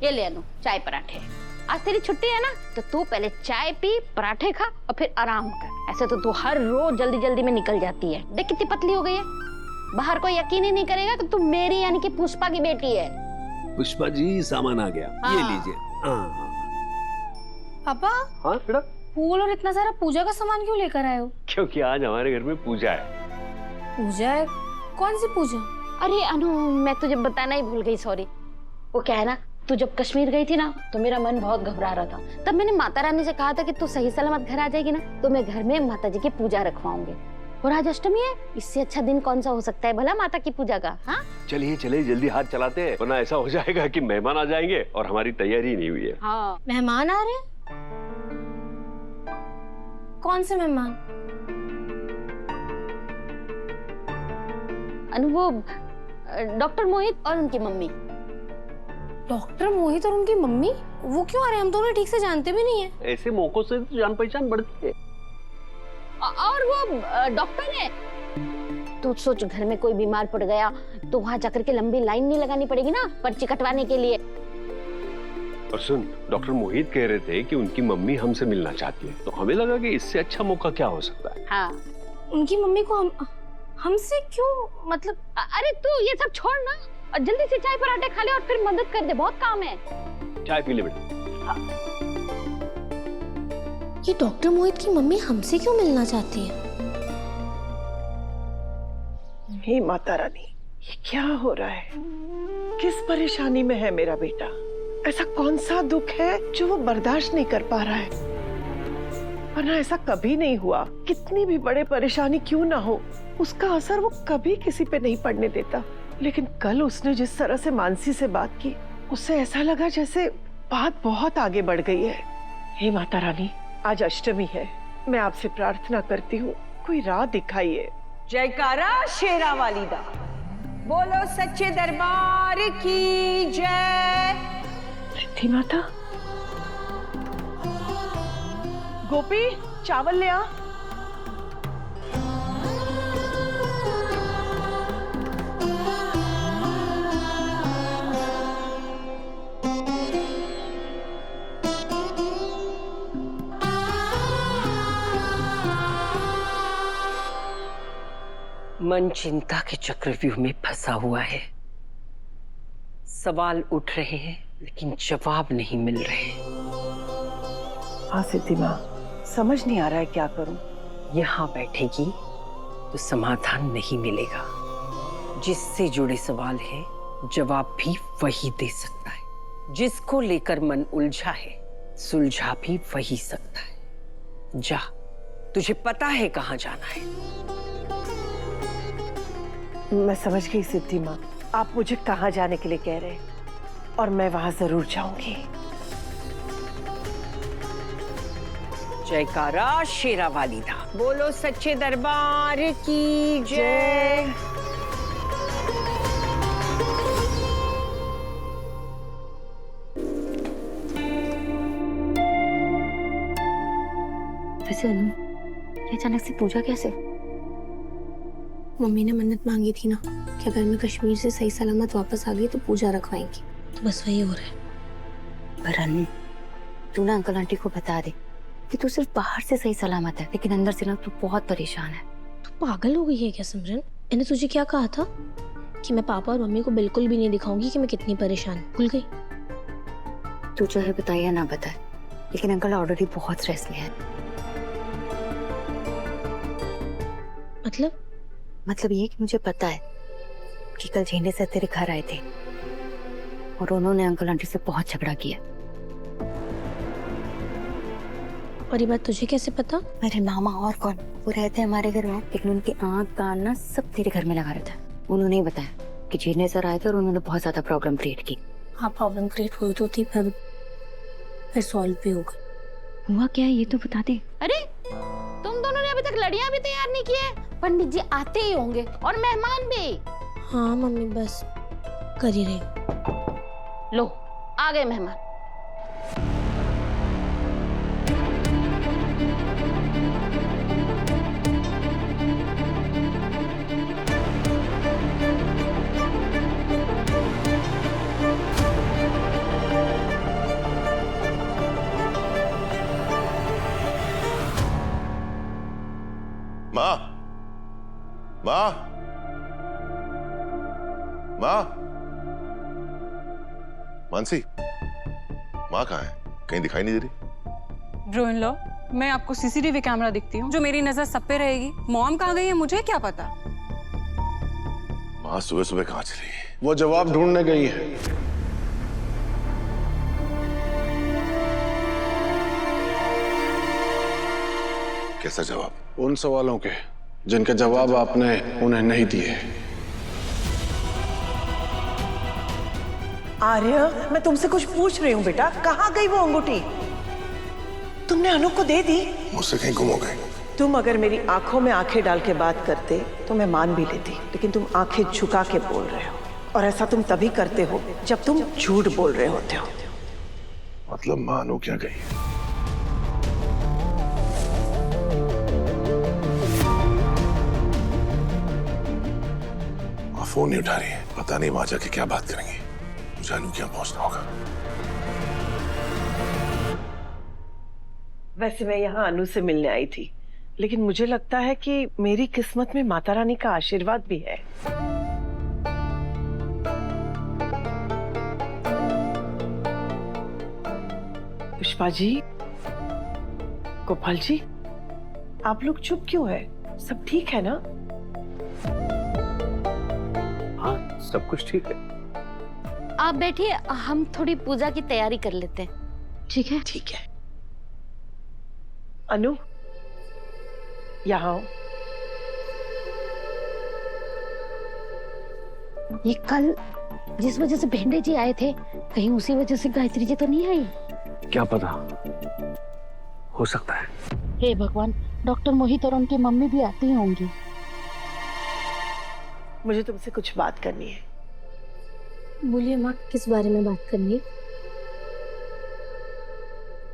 ये ले अनु, चाय पराठे। आज तेरी छुट्टी है ना, तो तू पहले चाय पी, पराठे खा और फिर आराम कर। ऐसे तो तू हर रोज जल्दी जल्दी में निकल जाती है। देख कितनी पतली हो गई है। बाहर कोई यकीन ही नहीं करेगा कि तू मेरी यानी कि पुष्पा की बेटी है। पुष्पा जी, सामान आ गया। हाँ। ये लीजिए। पापा। हाँ बेटा। फूल और इतना सारा पूजा का सामान क्यों लेकर आए हो? क्योंकि आज हमारे घर में पूजा है। पूजा है? कौन सी पूजा? अरे अनु, मैं तुझे बताना ही भूल गई, सॉरी। वो क्या है ना, तू जब कश्मीर गई थी ना, तो मेरा मन बहुत घबरा रहा था। तब मैंने माता रानी से कहा था कि तू सही सलामत घर आ जाएगी ना, तो मैं घर में माता जी की पूजा रखवाऊंगी। और आज अष्टमी है, इससे अच्छा दिन कौन सा हो सकता है भला माता की पूजा का। हाँ चलिए चलिए जल्दी हाथ चलाते हैं, वरना ऐसा हो जाएगा कि मेहमान आ जाएंगे और हमारी तैयारी नहीं हुई है। हाँ। मेहमान आ रहे हैं? कौन से मेहमान? अनु, वो डॉक्टर मोहित और उनकी मम्मी। डॉक्टर मोहित और उनकी मम्मी? वो क्यों आ रहे हैं? हम दोनों ठीक से जानते भी नहीं है। ऐसे मौकों से तो जान पहचान बढ़ती है। और वो डॉक्टर है। तू सोच, घर में कोई बीमार पड़ गया तो वहां जाकर के लंबी लाइन नहीं लगानी पड़ेगी ना पर्ची कटवाने के लिए। और सुन, डॉक्टर मोहित कह रहे थे कि उनकी मम्मी हमसे मिलना चाहती है, तो हमें लगा कि इससे अच्छा मौका क्या हो सकता है। हाँ। उनकी मम्मी को हमसे क्यों, मतलब? अरे तू ये सब छोड़ ना और जल्दी से चाय पराठे खा ले और फिर मदद कर दे, बहुत काम है। चाय पी ले बेटा। ये डॉक्टर मोहित की मम्मी हमसे क्यों मिलना चाहती है? हे माता रानी, ये क्या हो रहा है? किस परेशानी में है मेरा बेटा? ऐसा कौन सा दुख है जो वो बर्दाश्त नहीं कर पा रहा है? वरना ऐसा कभी नहीं हुआ। कितनी भी बड़े परेशानी क्यों ना हो, उसका असर वो कभी किसी पे नहीं पड़ने देता। लेकिन कल उसने जिस तरह से मानसी से बात की, उससे ऐसा लगा जैसे बात बहुत आगे बढ़ गई है। हे माता रानी, आज अष्टमी है, मैं आपसे प्रार्थना करती हूँ, कोई राह दिखाइए। जयकारा शेरा वाली दा, बोलो सच्चे दरबार की जय। रिद्धि माता, गोपी चावल ले आ। मन चिंता के चक्रव्यूह में फंसा हुआ है। सवाल उठ रहे हैं लेकिन जवाब नहीं मिल रहे। हाँ सिद्धि माँ, समझ नहीं आ रहा है क्या करूं। यहाँ बैठेगी तो समाधान नहीं मिलेगा। जिससे जुड़े सवाल है, जवाब भी वही दे सकता है। जिसको लेकर मन उलझा है, सुलझा भी वही सकता है। जा, तुझे पता है कहाँ जाना है। मैं समझ गई सिद्धि माँ, आप मुझे कहाँ जाने के लिए कह रहे हैं और मैं वहां जरूर जाऊंगी। जयकारा शेरा वाली दा, बोलो सच्चे दरबार की जय। वैसे अनु, ये अचानक से पूजा कैसे? मम्मी ने मन्नत मांगी थी ना कि अगर मैं कश्मीर से सही सलामत वापस आ गई तो पूजा रखवाएंगी, तो बस वही हो रहा है। पर अनु, तू ना अंकल आंटी को बता दे कि तू सिर्फ बाहर से सही सलामत है, लेकिन अंदर से ना तू बहुत परेशान है। तू पागल हो गई है क्या सिमरन? मैंने तुझे क्या कहा था कि मैं पापा और मम्मी को बिल्कुल भी नहीं दिखाऊंगी कि मैं कितनी परेशान। भूल गई? तू चाहे बताए या ना बताए, लेकिन अंकल ऑलरेडी बहुत स्ट्रेस में है। मतलब ये कि मुझे पता है कि कल झेंडे से तेरे घर आए थे और उन्होंने अंकल आंटी से बहुत झगड़ा किया। और ये बात तुझे कैसे पता? मेरे मामा और कौन, वो रहते हैं हमारे घर में, लेकिन उनकी आंख कान ना सब तेरे घर में लगा रहता है। उन्होंने ही बताया कि झेंडे सर आए थे और उन्होंने बहुत ज्यादा प्रॉब्लम क्रिएट की। हाँ, प्रॉब्लम क्रिएट हुई तो थी, फिर सॉल्व भी हो गई। हुआ क्या है ये तो बता दे। अरे तुम दोनों ने अभी तक लड़ियां भी तैयार नहीं की है। पंडित जी आते ही होंगे और मेहमान भी। हाँ मम्मी, बस कर ही रही। लो, आ गए मेहमान। माँ, माँ, मानसी, माँ कहाँ है? कहीं दिखाई नहीं दे रही। ब्रो इन लॉ, मैं आपको सीसीटीवी कैमरा दिखती हूँ जो मेरी नजर सब पे रहेगी। मॉम कहाँ गई है मुझे क्या पता। माँ सुबह सुबह कहाँ चली? वो जवाब ढूंढने गई है। कैसा जवाब? उन सवालों के जिनके जवाब आपने उन्हें नहीं दिए। आर्य, मैं तुमसे कुछ पूछ रही हूँ बेटा, कहाँ गई वो अंगूठी? तुमने अनु को दे दी? मुझसे कहीं गुम हो गए। तुम अगर मेरी आंखों में आंखें डाल के बात करते तो मैं मान भी लेती, लेकिन तुम आंखें झुका के बोल रहे हो, और ऐसा तुम तभी करते हो जब तुम झूठ बोल रहे होते हो। मतलब माँ अनु क्या गई? माँ फोन नहीं उठा रही है, पता नहीं वहां जाके क्या बात करेंगी। मुझे अनु क्या पहुंचना होगा। वैसे मैं यहाँ अनु से मिलने आई थी, लेकिन मुझे लगता है कि मेरी किस्मत में माता रानी का आशीर्वाद भी है। पुष्पा जी, गोपाल जी, आप लोग चुप क्यों है? सब ठीक है ना? हाँ, सब कुछ ठीक है। आप बैठिए, हम थोड़ी पूजा की तैयारी कर लेते हैं। ठीक है? ठीक है। अनु, यहाँ आओ। ये कल जिस वजह से भेंडे जी आए थे, कहीं उसी वजह से गायत्री जी तो नहीं आई? क्या पता, हो सकता है। हे भगवान, डॉक्टर मोहित और उनकी मम्मी भी आती होंगी। मुझे तुमसे कुछ बात करनी है। बोलिए माँ, किस बारे में बात करनी है?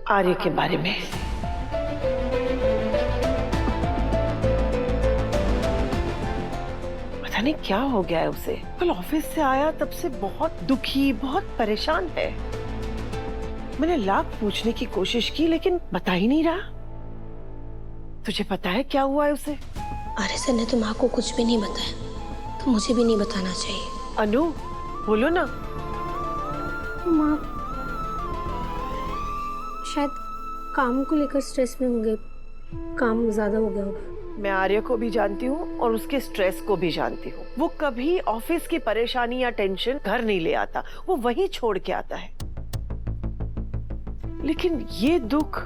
आर्य के बारे में। पता नहीं क्या हो गया है उसे। कल ऑफिस से आया तब से बहुत दुखी, बहुत परेशान है। मैंने लाख पूछने की कोशिश की लेकिन बता ही नहीं रहा। तुझे पता है क्या हुआ है उसे? आर्य सर ने तो माँ को कुछ भी नहीं बताया, तो मुझे भी नहीं बताना चाहिए। अनु, बोलो ना। माँ शायद काम को लेकर स्ट्रेस में होंगे, काम ज्यादा हो गया होगा। मैं आर्य को भी जानती हूँ और उसके स्ट्रेस को भी जानती हूँ। वो कभी ऑफिस की परेशानी या टेंशन घर नहीं ले आता, वो वहीं छोड़ के आता है। लेकिन ये दुख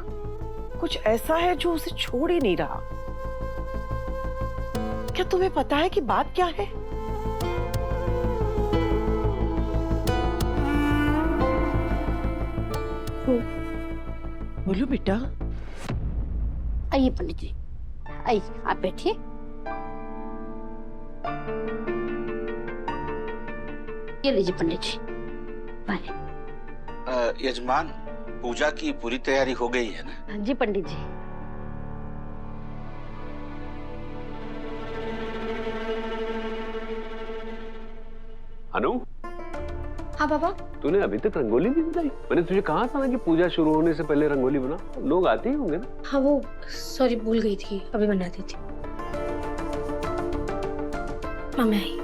कुछ ऐसा है जो उसे छोड़ ही नहीं रहा। क्या तुम्हें पता है कि बात क्या है? बोलो बेटा। आइए पंडित जी, आइए, आप बैठिए। ये लीजिए पंडित जी पानी। यजमान, पूजा की पूरी तैयारी हो गई है ना? जी पंडित जी। अनु, हाँ पापा। तूने अभी तक रंगोली नहीं बनाई? मैंने तुझे कहा था ना कि पूजा शुरू होने से पहले रंगोली बना। लोग आते ही होंगे ना। हाँ वो सॉरी भूल गई थी, अभी बना दी थी। माँ मैं आई।